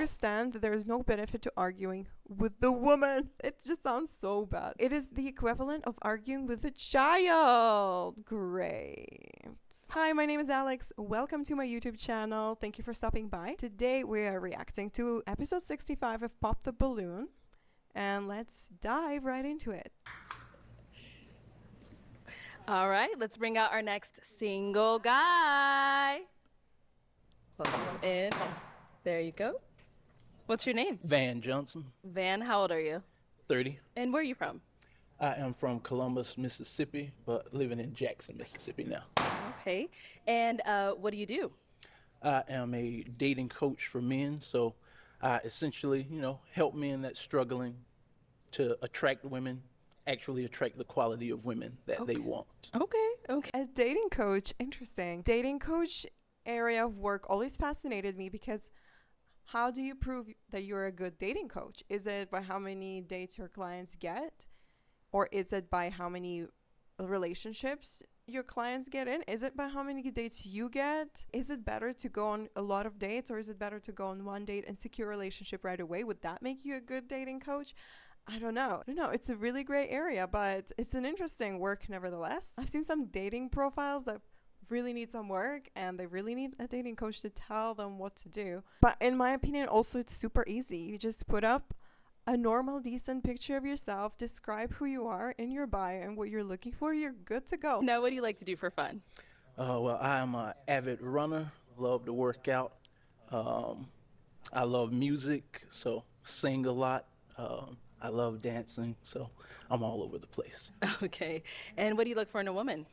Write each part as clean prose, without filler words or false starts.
stand that there is no benefit to arguing with the woman. It just sounds so bad. It is the equivalent of arguing with a child. Great. Hi, my name is Alex. Welcome to my YouTube channel. Thank you for stopping by. Today we are reacting to episode 65 of Pop the Balloon. And let's dive right into it. All right, let's bring out our next single guy. Welcome in. There you go. What's your name? Van Johnson, Van, how old are you? 30. And where are you from? I am from Columbus, Mississippi, but living in Jackson, Mississippi now. Okay. And what do you do? I am a dating coach for men, so I essentially, help men that's struggling to attract women, actually attract the quality of women that they want. Okay. A dating coach, interesting. Dating coach area of work always fascinated me because how do you prove that you're a good dating coach? Is it by how many dates your clients get? Or is it by how many relationships your clients get in? Is it by how many dates you get? Is it better to go on a lot of dates, or is it better to go on one date and secure a relationship right away? Would that make you a good dating coach? I don't know. It's a really gray area, but it's an interesting work nevertheless. I've seen some dating profiles that really need some work, and they really need a dating coach to tell them what to do. But in my opinion, also, it's super easy. You just put up a normal, decent picture of yourself, describe who you are in your bio and what you're looking for, you're good to go. Now, what do you like to do for fun? Well, I am an avid runner, love to work out. I love music, so sing a lot. I love dancing, so I'm all over the place. Okay. And what do you look for in a woman?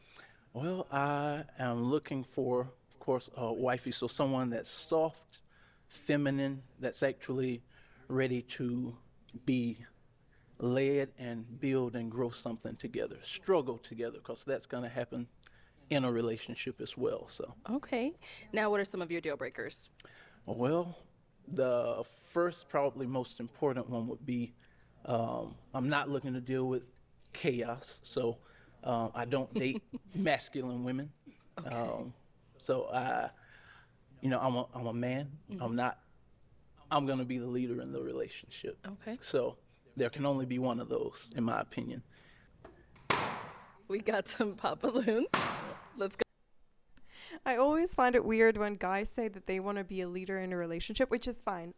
Well, I am looking for, of course, a wifey, so someone that's soft, feminine, that's actually ready to be led and build and grow something together, struggle together, because that's going to happen in a relationship as well. So. Okay. Now, what are some of your deal breakers? Well, the first, probably most important one would be I'm not looking to deal with chaos, so I don't date masculine women. Okay. So I'm a man. Mm-hmm. I'm going to be the leader in the relationship. Okay. So there can only be one of those, in my opinion. We got some pop balloons. Let's go. I always find it weird when guys say that they want to be a leader in a relationship, which is fine.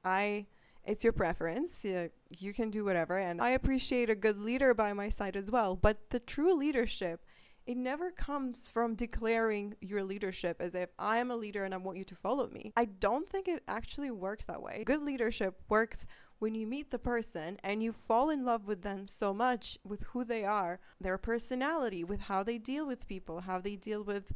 It's your preference. You can do whatever. And I appreciate a good leader by my side as well. But the true leadership, it never comes from declaring your leadership as if I am a leader and I want you to follow me. I don't think it actually works that way. Good leadership works when you meet the person and you fall in love with them so much, with who they are, their personality, with how they deal with people, how they deal with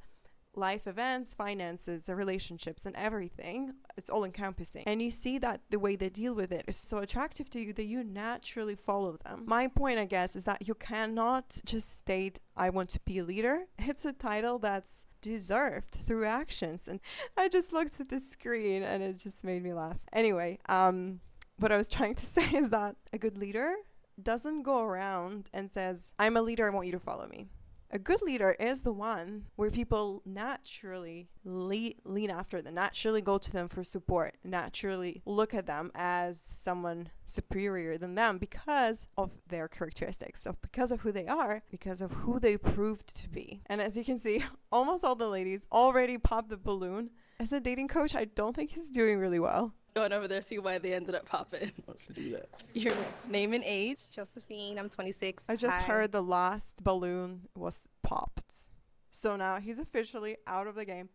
life events, finances, relationships, and everything. It's all encompassing. And you see that the way they deal with it is so attractive to you that you naturally follow them. My point, I guess, is that you cannot just state, I want to be a leader. It's a title that's deserved through actions. And I just looked at the screen and it just made me laugh. Anyway, what I was trying to say is that a good leader doesn't go around and says, I'm a leader, I want you to follow me. A good leader is the one where people naturally lean after them, naturally go to them for support, naturally look at them as someone superior than them because of their characteristics, because of who they are, because of who they proved to be. And as you can see, almost all the ladies already popped the balloon. As a dating coach, I don't think he's doing really well. Going over there, see why they ended up popping. Let's do that. Your name and age? Josephine, I'm 26. I just Hi. heard the last balloon was popped. So now he's officially out of the game.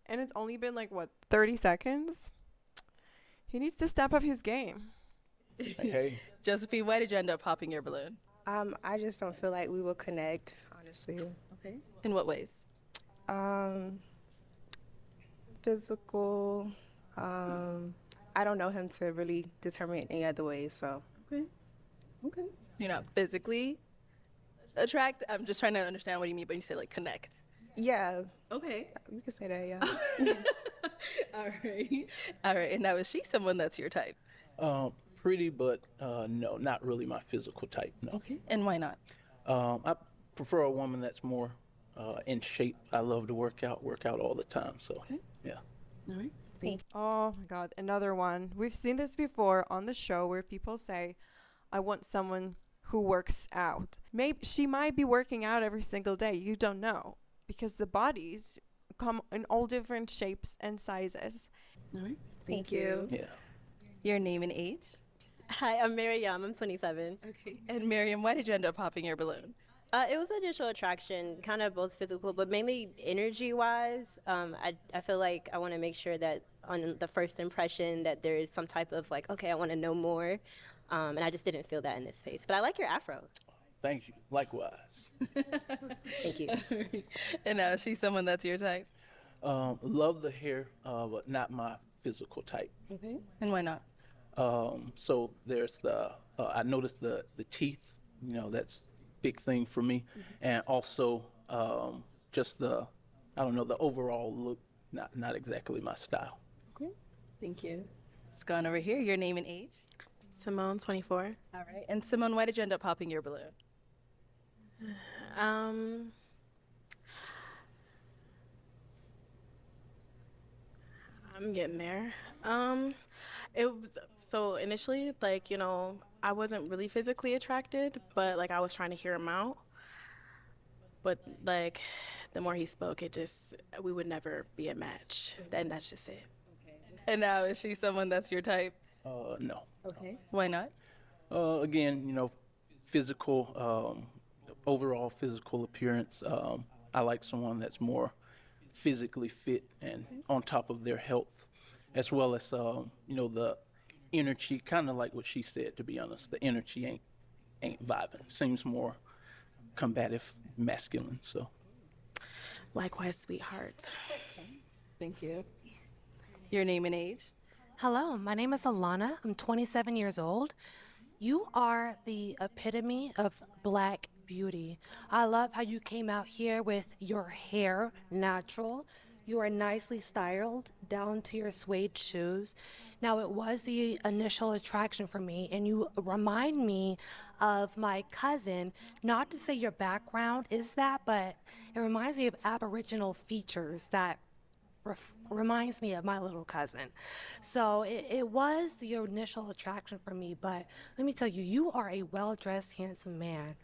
And it's only been 30 seconds? He needs to step up his game. Hey. Josephine, why did you end up popping your balloon? I just don't feel like we will connect, honestly. Okay. In what ways? Physical. I don't know him to really determine it any other way, so. Okay. You're not physically attracted? I'm just trying to understand what you mean when you say connect. Yeah. Okay. You can say that, yeah. All right. And now, is she someone that's your type? Pretty, but no, not really my physical type, no. Okay. And why not? I prefer a woman that's more in shape. I love to work out all the time, so Okay. yeah. All right. Oh my God, another one. We've seen this before on the show where people say, I want someone who works out. Maybe she might be working out every single day. You don't know because the bodies come in all different shapes and sizes. All right. Thank you. Yeah. Your name and age? Hi, I'm Miriam. I'm 27. Okay. And Miriam, why did you end up popping your balloon? It was initial attraction, kind of both physical, but mainly energy-wise. I feel like I want to make sure that on the first impression that there is some type of like, okay, I want to know more, and I just didn't feel that in this space. But I like your afro. Thank you. Likewise. Thank you. And is she someone that's your type? Love the hair, but not my physical type. Okay. And why not? So there's I noticed the teeth, that's big thing for me. And also, just the overall look, not exactly my style. Okay. Thank you. Let's go on over here. Your name and age? Simone, 24. All right. And Simone, why did you end up popping your balloon? I'm getting there. It was so initially, I wasn't really physically attracted, but I was trying to hear him out. But the more he spoke, we would never be a match. And that's just it. And now is she someone that's your type? No. Okay. Why not? Again, physical, overall physical appearance. I like someone that's more physically fit and on top of their health, as well as, the energy, kind of like what she said, to be honest. The energy ain't vibing. Seems more combative, masculine, so. Likewise, sweetheart. Thank you. Your name and age? Hello, my name is Alana. I'm 27 years old. You are the epitome of Black beauty. I love how you came out here with your hair natural. You are nicely styled down to your suede shoes. Now, it was the initial attraction for me, and you remind me of my cousin. Not to say your background is that, but it reminds me of Aboriginal features that reminds me of my little cousin. So it was the initial attraction for me, but let me tell you, you are a well-dressed, handsome man.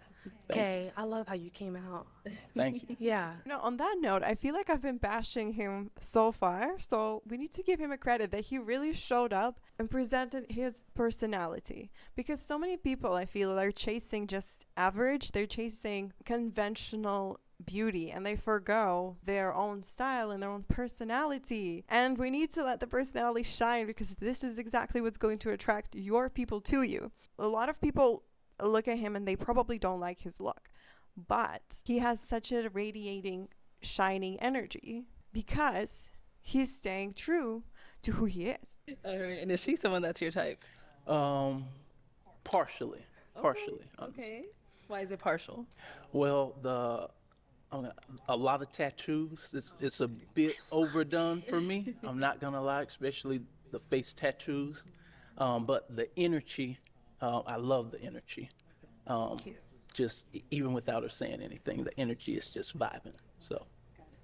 Okay, I love how you came out. Thank you. Yeah. On that note, I feel like I've been bashing him so far, so we need to give him a credit that he really showed up and presented his personality. Because so many people, I feel, are chasing just average, they're chasing conventional beauty, and they forgo their own style and their own personality. And we need to let the personality shine, because this is exactly what's going to attract your people to you. A lot of people look at him and they probably don't like his look, but he has such a radiating, shining energy because he's staying true to who he is. All right. And is she someone that's your type? Partially. Okay. Why is it partial? Well, a lot of tattoos. It's a bit overdone for me. I'm not gonna lie, especially the face tattoos. But the energy, I love the energy. Just even without her saying anything, the energy is just vibing. So.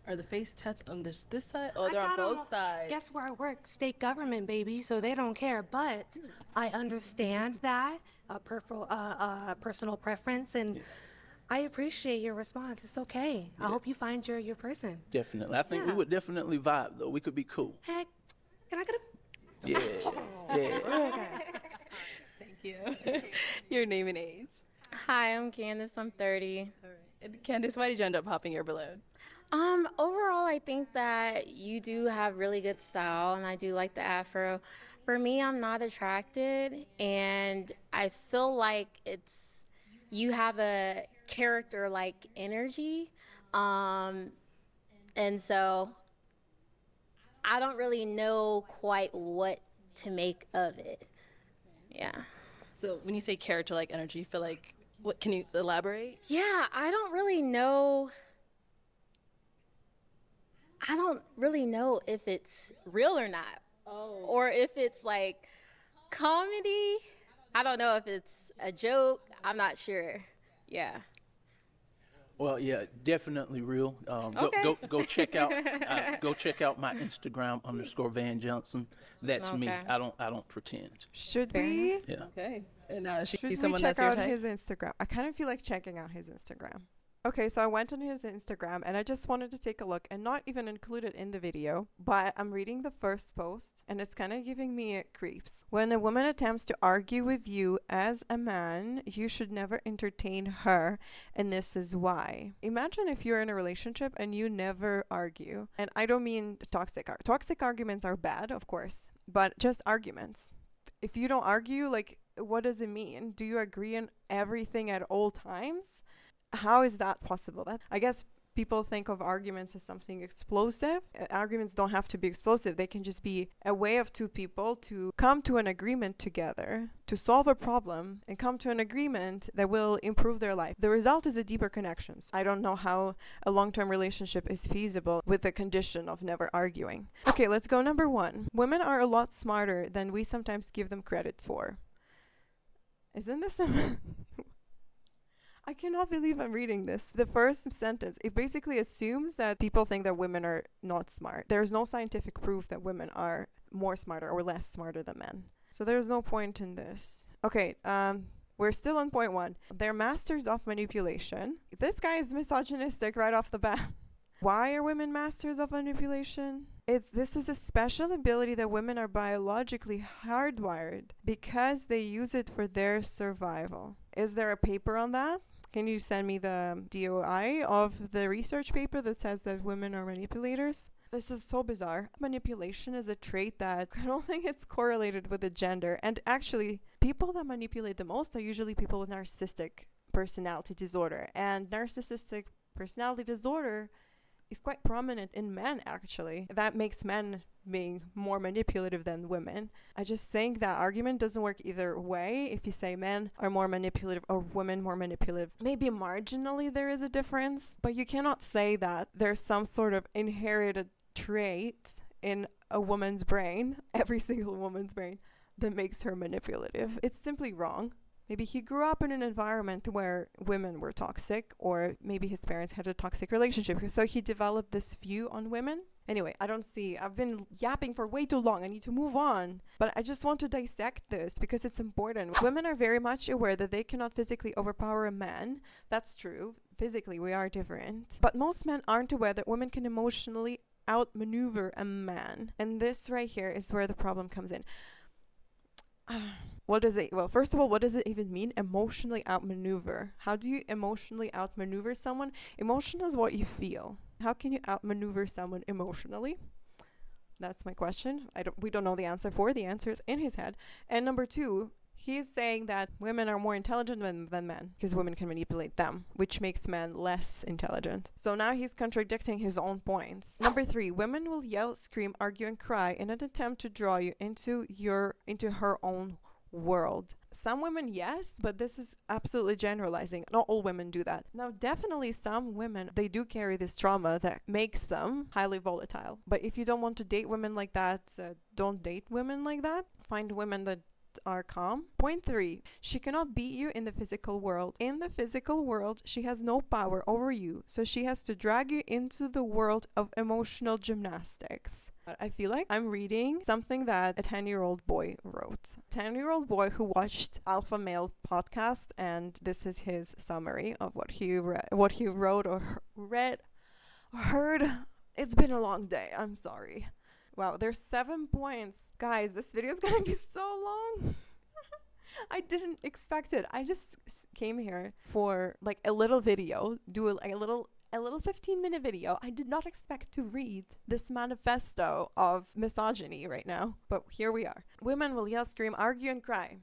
Are the face tats on this side? Oh, they're on both sides. Guess where I work? State government, baby, so they don't care. But I understand that, personal preference, and I appreciate your response. It's okay. I hope you find your person. Definitely. I think we would definitely vibe, though. We could be cool. Heck, can I get a... Yeah. Thank you. Your name and age? Hi, I'm Candace. I'm 30. All right. And Candace, why did you end up popping your balloon? Overall, I think that you do have really good style, and I do like the afro. For me, I'm not attracted, and I feel like you have a character-like energy, and so I don't really know quite what to make of it. Yeah. So when you say character-like energy, you feel like, what, can you elaborate? Yeah, I don't really know if it's real or not. Oh. Or if it's like comedy. I don't know if it's a joke. I'm not sure. Yeah. Well, yeah, definitely real. Okay. Go check out my Instagram _Van Johnson. That's me. Okay. I don't pretend. Should Fair we? enough. Yeah. Okay. And should Should be we someone check that's your out type. his Instagram? I kind of feel like checking out his Instagram. Okay, so I went on his Instagram and I just wanted to take a look and not even include it in the video, but I'm reading the first post and it's kind of giving me creeps. When a woman attempts to argue with you as a man, you should never entertain her, and this is why. Imagine if you're in a relationship and you never argue. And I don't mean toxic arguments are bad, of course, but just arguments. If you don't argue, like, what does it mean? Do you agree on everything at all times? How is that possible? I guess people think of arguments as something explosive. Arguments don't have to be explosive. They can just be a way of two people to come to an agreement together, to solve a problem and come to an agreement that will improve their life. The result is a deeper connection. I don't know how a long-term relationship is feasible with the condition of never arguing. Okay, let's go number 1. Women are a lot smarter than we sometimes give them credit for. Isn't this I cannot believe I'm reading this. The first sentence, it basically assumes that people think that women are not smart. There's no scientific proof that women are more smarter or less smarter than men. So there's no point in this. Okay, we're still on point 1. They're masters of manipulation. This guy is misogynistic right off the bat. Why are women masters of manipulation? This is a special ability that women are biologically hardwired because they use it for their survival. Is there a paper on that? Can you send me the DOI of the research paper that says that women are manipulators? This is so bizarre. Manipulation is a trait that I don't think it's correlated with the gender. And actually, people that manipulate the most are usually people with narcissistic personality disorder. And narcissistic personality disorder is quite prominent in men, actually. That makes men being more manipulative than women. I just think that argument doesn't work either way. If you say men are more manipulative or women more manipulative, maybe marginally there is a difference, but you cannot say that there's some sort of inherited trait in a woman's brain, every single woman's brain, that makes her manipulative. It's simply wrong. Maybe he grew up in an environment where women were toxic, or maybe his parents had a toxic relationship, so he developed this view on women. Anyway, I've been yapping for way too long. I need to move on. But I just want to dissect this because it's important. Women are very much aware that they cannot physically overpower a man. That's true. Physically, we are different. But most men aren't aware that women can emotionally outmaneuver a man. And this right here is where the problem comes in. First of all, what does it even mean? Emotionally outmaneuver. How do you emotionally outmaneuver someone? Emotion is what you feel. How can you outmaneuver someone emotionally? That's my question. We don't know the answer for. The answer is in his head. And number 2, he's saying that women are more intelligent than men because women can manipulate them, which makes men less intelligent. So now he's contradicting his own points. Number 3, women will yell, scream, argue, and cry in an attempt to draw you into her own world. Some women, yes, but this is absolutely generalizing. Not all women do that. Now, definitely some women, they do carry this trauma that makes them highly volatile. But if you don't want to date women like that, don't date women like that. Find women that are calm. Point 3, she cannot beat you in the physical world. In the physical world, she has no power over you, so she has to drag you into the world of emotional gymnastics. I feel like I'm reading something that a 10-year-old boy wrote. 10-year-old boy who watched Alpha Male podcast, and this is his summary of what he wrote or read or heard. It's been a long day. I'm sorry. Wow, there's 7 points. Guys, this video is gonna be so long. I didn't expect it. I just came here for like a little video, do a little 15-minute video. I did not expect to read this manifesto of misogyny right now, but here we are. Women will yell, scream, argue, and cry.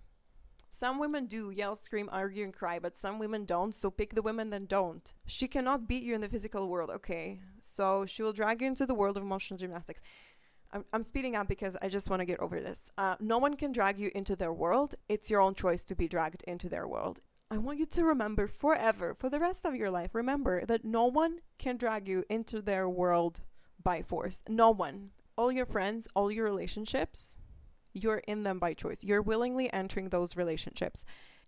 Some women do yell, scream, argue, and cry, but some women don't, so pick the women that don't. She cannot beat you in the physical world, okay? So she will drag you into the world of emotional gymnastics. I'm speeding up because I just want to get over this. No one can drag you into their world. It's your own choice to be dragged into their world. I want you to remember forever, for the rest of your life, remember that no one can drag you into their world by force. No one. All your friends, all your relationships, you're in them by choice. You're willingly entering those relationships.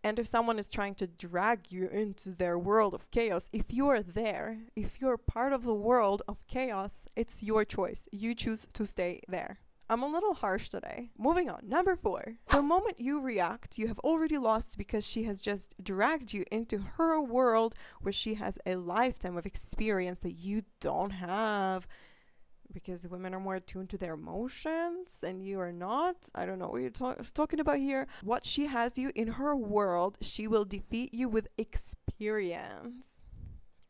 And if someone is trying to drag you into their world of chaos, if you are there, if you're part of the world of chaos, it's your choice. You choose to stay there. I'm a little harsh today. Moving on. Number 4. The moment you react, you have already lost because she has just dragged you into her world where she has a lifetime of experience that you don't have. Because women are more attuned to their emotions and you are not. I don't know what you're talking about here. What she has you in her world, she will defeat you with experience.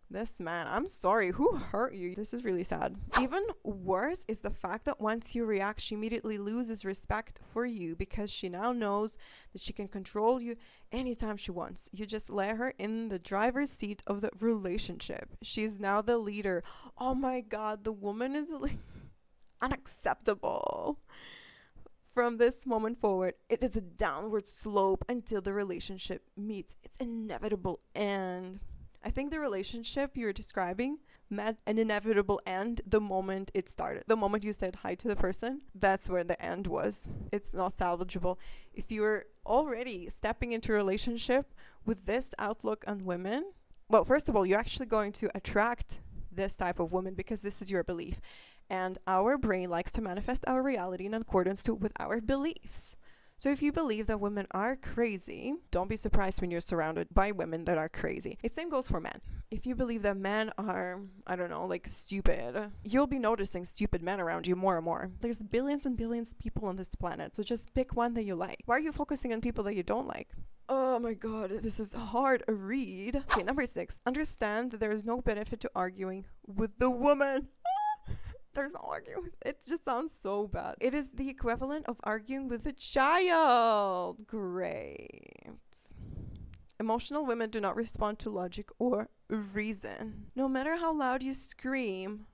This man, I'm sorry, who hurt you? This is really sad. Even worse is the fact that once you react, she immediately loses respect for you because she now knows that she can control you anytime she wants. You just let her in the driver's seat of the relationship. She's now the leader. Oh my God, the woman is unacceptable. From this moment forward, it is a downward slope until the relationship meets its inevitable end. I think the relationship you're describing met an inevitable end the moment it started. The moment you said hi to the person, that's where the end was. It's not salvageable. If you're already stepping into a relationship with this outlook on women, well, first of all, you're actually going to attract this type of woman because this is your belief. And our brain likes to manifest our reality in accordance with our beliefs. So if you believe that women are crazy, don't be surprised when you're surrounded by women that are crazy. The same goes for men. If you believe that men are, I don't know, like stupid, you'll be noticing stupid men around you more and more. There's billions and billions of people on this planet, so just pick one that you like. Why are you focusing on people that you don't like? Oh my God, this is hard a read. Okay, number 6. Understand that there is no benefit to arguing with the woman. There's no arguing. It just sounds so bad. It is the equivalent of arguing with a child. Great. Emotional women do not respond to logic or reason. No matter how loud you scream,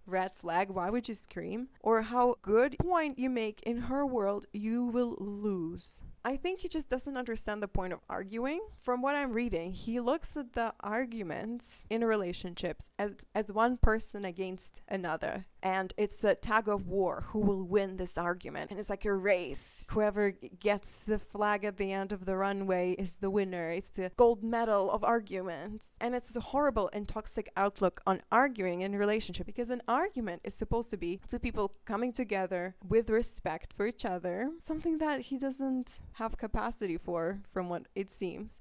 red flag, why would you scream? Or how good point you make in her world, you will lose. I think he just doesn't understand the point of arguing. From what I'm reading, he looks at the arguments in relationships as one person against another. And it's a tug of war. Who will win this argument? And it's like a race. Whoever gets the flag at the end of the runway is the winner. It's the gold medal of arguments. And it's a horrible and toxic outlook on arguing in a relationship, because an argument is supposed to be two people coming together with respect for each other, something that he doesn't have capacity for, from what it seems,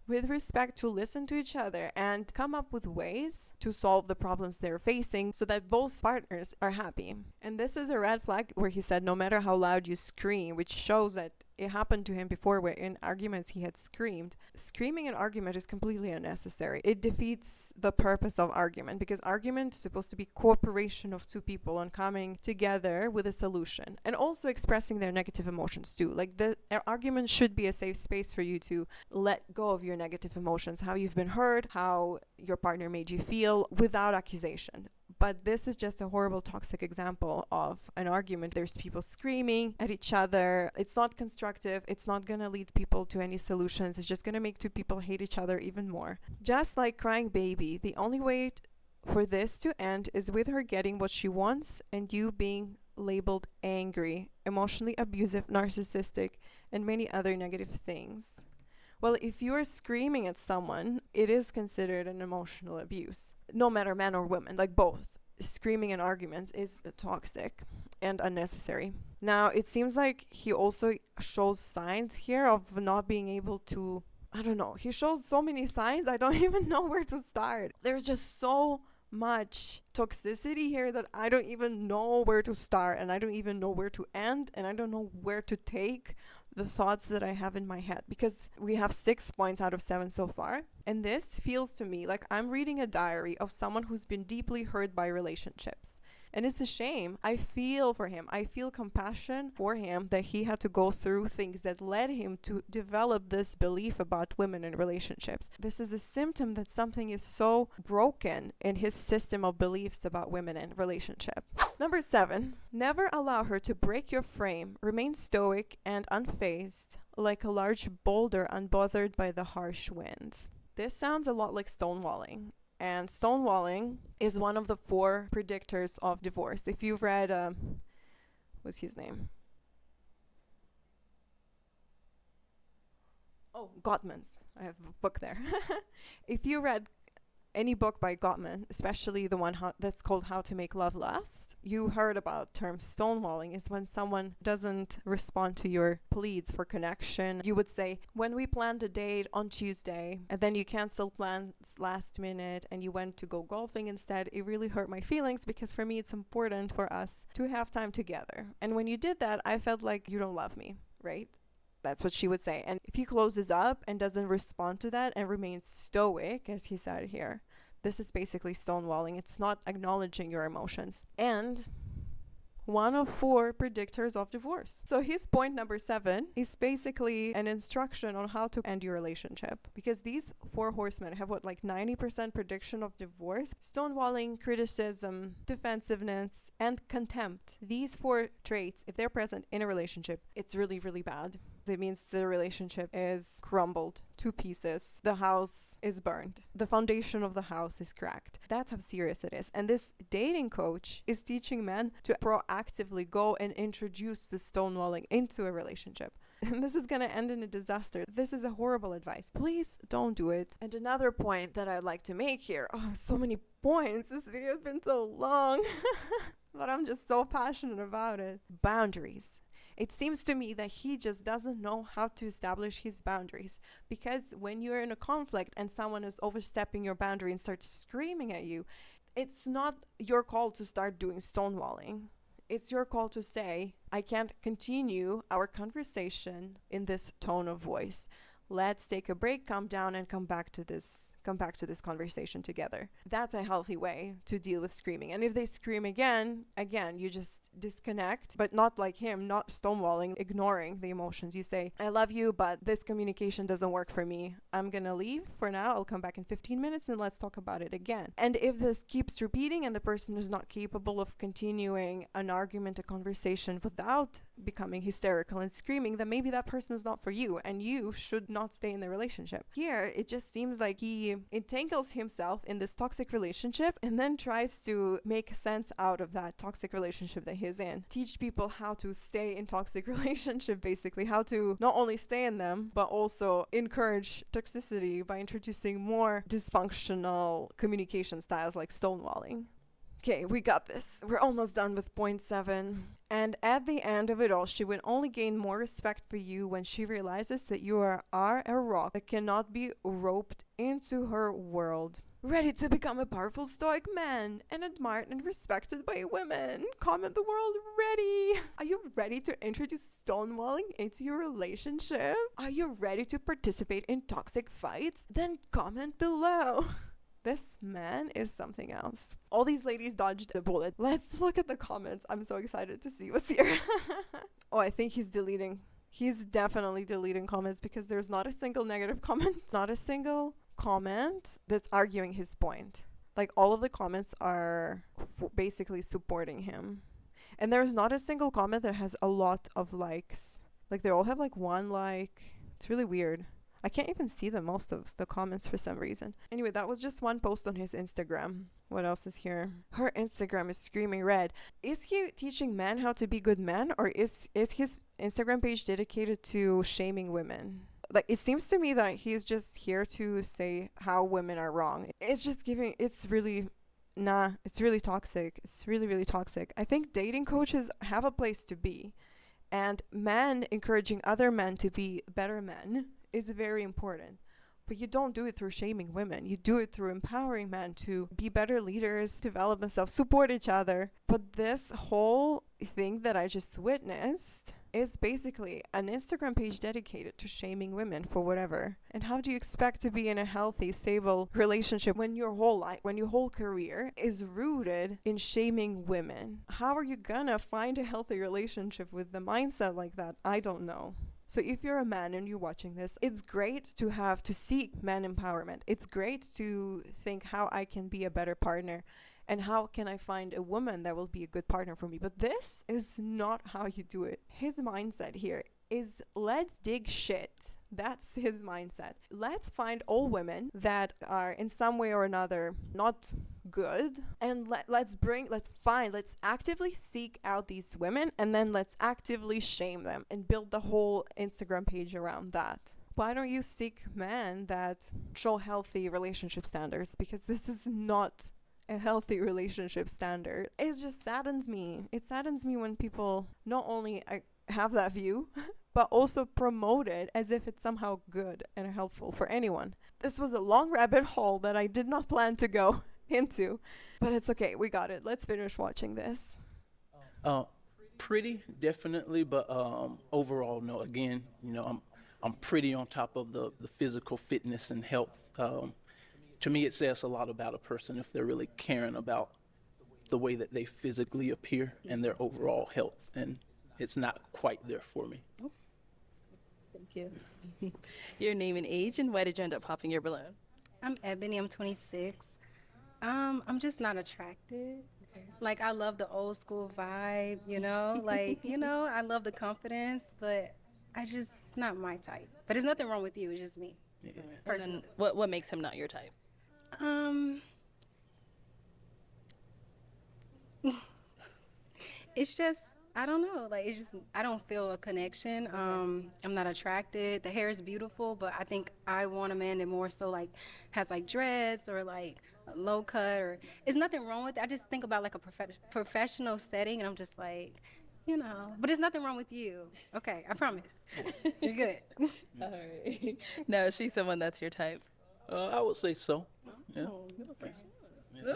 with respect to listen to each other and come up with ways to solve the problems they're facing so that both partners are happy. And this is a red flag where he said, no matter how loud you scream, which shows that it happened to him before where in arguments he had screamed. Screaming in argument is completely unnecessary. It defeats the purpose of argument, because argument is supposed to be cooperation of two people on coming together with a solution and also expressing their negative emotions too. Like the argument should be a safe space for you to let go of your negative emotions, how you've been hurt, how your partner made you feel, without accusation. But this is just a horrible, toxic example of an argument. There's people screaming at each other. It's not constructive. It's not going to lead people to any solutions. It's just going to make two people hate each other even more. Just like crying baby, the only way for this to end is with her getting what she wants and you being labeled angry, emotionally abusive, narcissistic, and many other negative things. Well, if you are screaming at someone, it is considered an emotional abuse. No matter man or woman, like both. Screaming in arguments is toxic and unnecessary. Now, it seems like he also shows signs here of not being able to, I don't know, he shows so many signs, I don't even know where to start. There's just so much toxicity here that I don't even know where to start, and I don't even know where to end, and I don't know where to take the thoughts that I have in my head, because we have 6 points out of 7 so far. And this feels to me like I'm reading a diary of someone who's been deeply hurt by relationships. And it's a shame. I feel for him. I feel compassion for him that he had to go through things that led him to develop this belief about women in relationships. This is a symptom that something is so broken in his system of beliefs about women in relationship. Number 7, never allow her to break your frame. Remain stoic and unfazed, like a large boulder unbothered by the harsh winds. This sounds a lot like stonewalling. And stonewalling is one of the 4 predictors of divorce. If you've read, what's his name? Oh, Gottman's. I have a book there. If you read any book by Gottman, especially the one that's called How to Make Love Last, you heard about term stonewalling is when someone doesn't respond to your pleads for connection. You would say, when we planned a date on Tuesday and then you cancel plans last minute and you went to go golfing instead, it really hurt my feelings because for me it's important for us to have time together. And when you did that, I felt like you don't love me, right? That's what she would say. And if he closes up and doesn't respond to that and remains stoic, as he said here, this is basically stonewalling. It's not acknowledging your emotions. And one of 4 predictors of divorce. So his point number 7 is basically an instruction on how to end your relationship. Because these 4 horsemen have 90% prediction of divorce. Stonewalling, criticism, defensiveness, and contempt. These 4 traits, if they're present in a relationship, it's really, really bad. It means the relationship is crumbled to pieces. The house is burned. The foundation of the house is cracked. That's how serious it is. And this dating coach is teaching men to proactively go and introduce the stonewalling into a relationship. And this is going to end in a disaster. This is a horrible advice. Please don't do it. And another point that I'd like to make here. Oh, so many points. This video has been so long. But I'm just so passionate about it. Boundaries. It seems to me that he just doesn't know how to establish his boundaries, because when you're in a conflict and someone is overstepping your boundary and starts screaming at you, it's not your call to start doing stonewalling. It's your call to say, I can't continue our conversation in this tone of voice. Let's take a break, calm down, and come back to this conversation together. That's a healthy way to deal with screaming. And if they scream again, you just disconnect, but not like him, not stonewalling, ignoring the emotions. You say, I love you, but this communication doesn't work for me. I'm gonna leave for now. I'll come back in 15 minutes and let's talk about it again. And if this keeps repeating and the person is not capable of continuing an argument, a conversation without becoming hysterical and screaming, then maybe that person is not for you and you should not stay in the relationship. Here, it just seems like he entangles himself in this toxic relationship and then tries to make sense out of that toxic relationship that he's in. Teach people how to stay in toxic relationship, basically, how to not only stay in them, but also encourage toxicity by introducing more dysfunctional communication styles like stonewalling. Okay, we got this. We're almost done with point 7. And at the end of it all, she will only gain more respect for you when she realizes that you are a rock that cannot be roped into her world. Ready to become a powerful stoic man and admired and respected by women. Comment the world ready. Are you ready to introduce stonewalling into your relationship? Are you ready to participate in toxic fights? Then comment below. This man is something else. All these ladies dodged the bullet. Let's look at the comments. I'm so excited to see what's here. Oh, I think he's deleting. He's definitely deleting comments because there's not a single negative comment. Not a single comment that's arguing his point. Like, all of the comments are basically supporting him. And there's not a single comment that has a lot of likes. Like, they all have like 1 like. It's really weird. I can't even see most of the comments for some reason. Anyway, that was just one post on his Instagram. What else is here? Her Instagram is screaming red. Is he teaching men how to be good men, or is his Instagram page dedicated to shaming women? Like, it seems to me that he's just here to say how women are wrong. It's really toxic. It's really, really toxic. I think dating coaches have a place to be. And men encouraging other men to be better men is very important. But you don't do it through shaming women. You do it through empowering men to be better leaders, develop themselves, support each other. But this whole thing that I just witnessed is basically an Instagram page dedicated to shaming women for whatever. And how do you expect to be in a healthy, stable relationship when your whole life, when your whole career is rooted in shaming women? How are you gonna find a healthy relationship with the mindset like that? I don't know. So if you're a man and you're watching this, it's great to seek man empowerment. It's great to think how I can be a better partner and how can I find a woman that will be a good partner for me. But this is not how you do it. His mindset here is, let's dig shit. That's his mindset. Let's find all women that are in some way or another not good, and let's actively seek out these women, and then let's actively shame them and build the whole Instagram page around that. why don't you seek men that show healthy relationship standards? Because this is not a healthy relationship standard. It just saddens me. It saddens me when people not only have that view, but also promote it as if it's somehow good and helpful for anyone. This was a long rabbit hole that I did not plan to go into, but it's okay. We got it. Let's finish watching this. Pretty, definitely, but overall, no. Again, I'm pretty on top of the physical fitness and health. To me, it says a lot about a person if they're really caring about the way that they physically appear and their overall health, and it's not quite there for me. Oh. Thank you. Your name and age, and why did you end up popping your balloon? I'm Ebony, I'm 26. I'm just not attracted. Like, I love the old school vibe, I love the confidence, but it's not my type. But there's nothing wrong with you, it's just me. Yeah. And then what makes him not your type? It's just, I don't know, I don't feel a connection. I'm not attracted. The hair is beautiful, but I think I want a man that more so has dreads or a low cut, or there's nothing wrong with it. I just think about a professional setting, and I'm just but there's nothing wrong with you. Okay, I promise. You're good. All right. No, she's someone that's your type. I would say so. Yeah. Oh, yeah.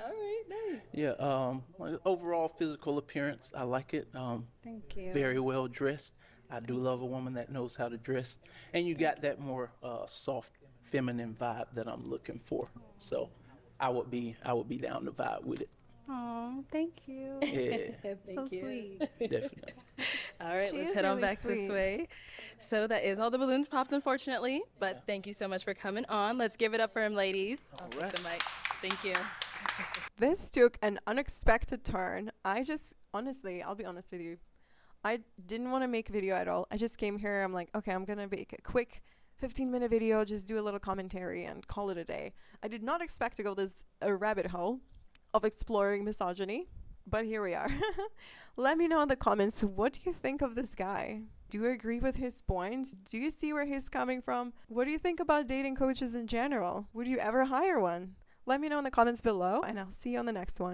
All right, nice. Yeah. Overall physical appearance, I like it. Thank you. Very well dressed. I do love a woman that knows how to dress, and you got that more soft, feminine vibe that I'm looking for. So, I would be down to vibe with it. Oh, thank you. Yeah. So sweet. Definitely. All right, She let's is head on really back this sweet. way. So that is all the balloons popped, unfortunately. But thank you so much for coming on. Let's give it up for him, ladies. I'll take the mic. Thank you. This took an unexpected turn. Honestly, I'll be honest with you. I didn't want to make a video at all. I just came here. I'm like, okay, I'm going to make a quick 15-minute video, just do a little commentary and call it a day. I did not expect to go this rabbit hole of exploring misogyny, but here we are. Let me know in the comments, what do you think of this guy? Do you agree with his points? Do you see where he's coming from? What do you think about dating coaches in general? Would you ever hire one? Let me know in the comments below, and I'll see you on the next one.